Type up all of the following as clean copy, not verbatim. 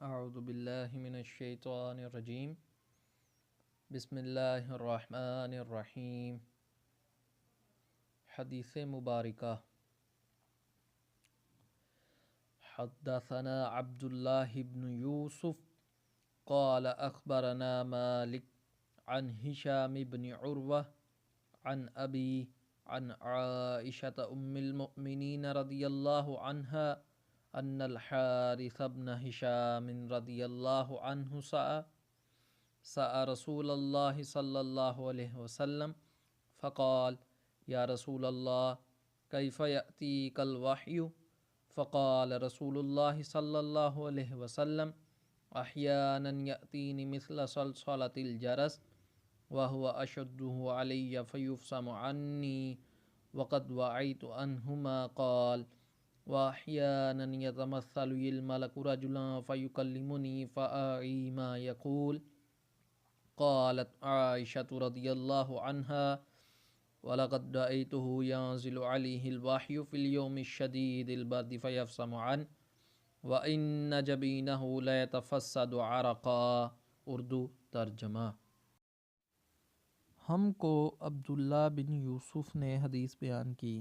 اعوذ باللہ من الشیطان الرجیم بسم اللہ الرحمن الرحیم۔ حدیث مبارکہ۔ حدثنا عبد اللہ بن یوسف قال اخبرنا مالک عن ہشام بن عروہ عن ابی عن عائشة ام المؤمنین رضی اللہ عنہا ان الحارث بن ہشام رضی اللہ عنہ سأل رسول اللہ صلی اللہ علیہ وسلم فقال یا رسول اللہ کیف یأتیک الوحی فقال رسول اللہ صلی اللہ علیہ وسلم احیانا یأتینی مثل صلصلة الجرس وهو اشده علی فیفصم عنی وقد وعیت عنہما قال وأحيانا يتمثل الملك رجلا فيكلمني فأعي ما يقول قالت عائشة رضي الله عنها ولقد رأيته ينزل عليه الوحي في اليوم الشديد البرد فيفصم عنه وإن جبينه ليتفسد عرقا۔ اردو ترجمہ۔ ہم کو عبداللہ بن یوسف نے حدیث بیان کی،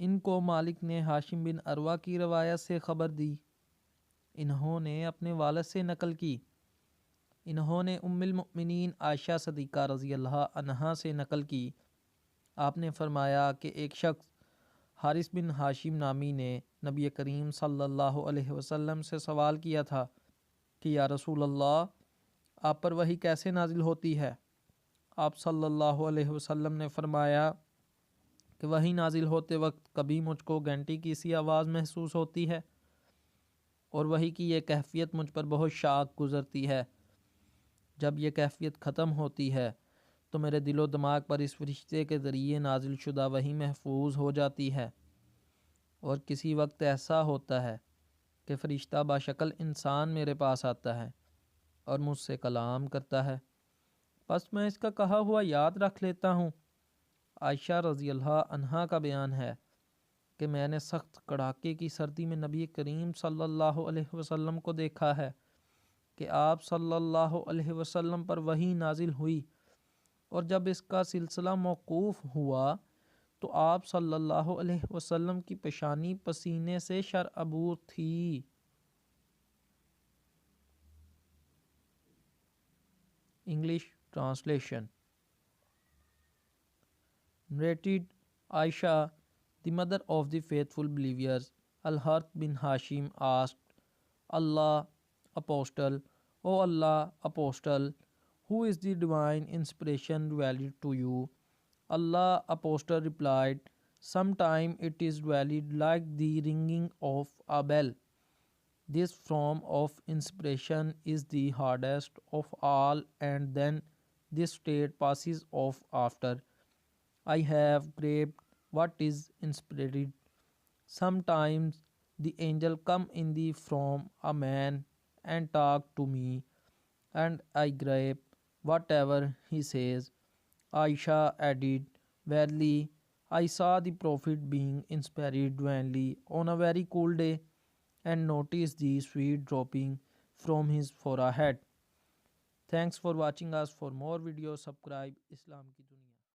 ان کو مالک نے ہاشم بن عروہ کی روایت سے خبر دی، انہوں نے اپنے والد سے نقل کی، انہوں نے ام المؤمنین عائشہ صدیقہ رضی اللہ عنہا سے نقل کی۔ آپ نے فرمایا کہ ایک شخص حارث بن ہاشم نامی نے نبی کریم صلی اللہ علیہ وسلم سے سوال کیا تھا کہ یا رسول اللہ، آپ پر وحی کیسے نازل ہوتی ہے؟ آپ صلی اللہ علیہ وسلم نے فرمایا کہ وحی نازل ہوتے وقت کبھی مجھ کو گھنٹی کی سی آواز محسوس ہوتی ہے اور وحی کی یہ کیفیت مجھ پر بہت شاق گزرتی ہے۔ جب یہ کیفیت ختم ہوتی ہے تو میرے دل و دماغ پر اس فرشتے کے ذریعے نازل شدہ وحی محفوظ ہو جاتی ہے، اور کسی وقت ایسا ہوتا ہے کہ فرشتہ باشکل انسان میرے پاس آتا ہے اور مجھ سے کلام کرتا ہے، بس میں اس کا کہا ہوا یاد رکھ لیتا ہوں۔ عائشہ رضی اللہ عنہا کا بیان ہے کہ میں نے سخت کڑاکے کی سردی میں نبی کریم صلی اللہ علیہ وسلم کو دیکھا ہے کہ آپ صلی اللہ علیہ وسلم پر وحی نازل ہوئی، اور جب اس کا سلسلہ موقوف ہوا تو آپ صلی اللہ علیہ وسلم کی پیشانی پسینے سے شرابور تھی۔ English translation. Narrated Aisha, the mother of the faithful believers, Al-Harth bin Hashim asked Allah Apostle, O Allah Apostle, who is the divine inspiration revealed to you? Allah Apostle replied, sometime it is revealed like the ringing of a bell. This form of inspiration is the hardest of all, and then this state passes off after. I have grasped what is inspired. Sometimes the angel come in the form a man and talk to me, and I grasp whatever he says. Aisha added, verily, I saw the Prophet being inspired divinely on a very cool day, and noticed the sweat dropping from his forehead. Thanks for watching us. For more videos, subscribe Islam Ki Dunya.